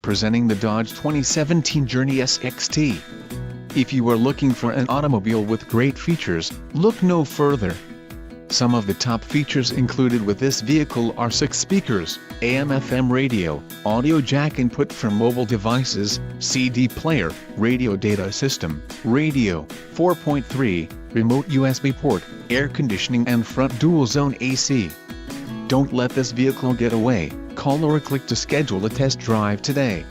presenting the Dodge 2017 Journey SXT. If you are looking for an automobile with great features, look no further. Some of the top features included with this vehicle are 6 speakers, AM/FM radio, audio jack input for mobile devices, CD player, radio data system, radio, 4.3, remote USB port, air conditioning and front dual-zone AC. Don't let this vehicle get away. Call or click to schedule a test drive today.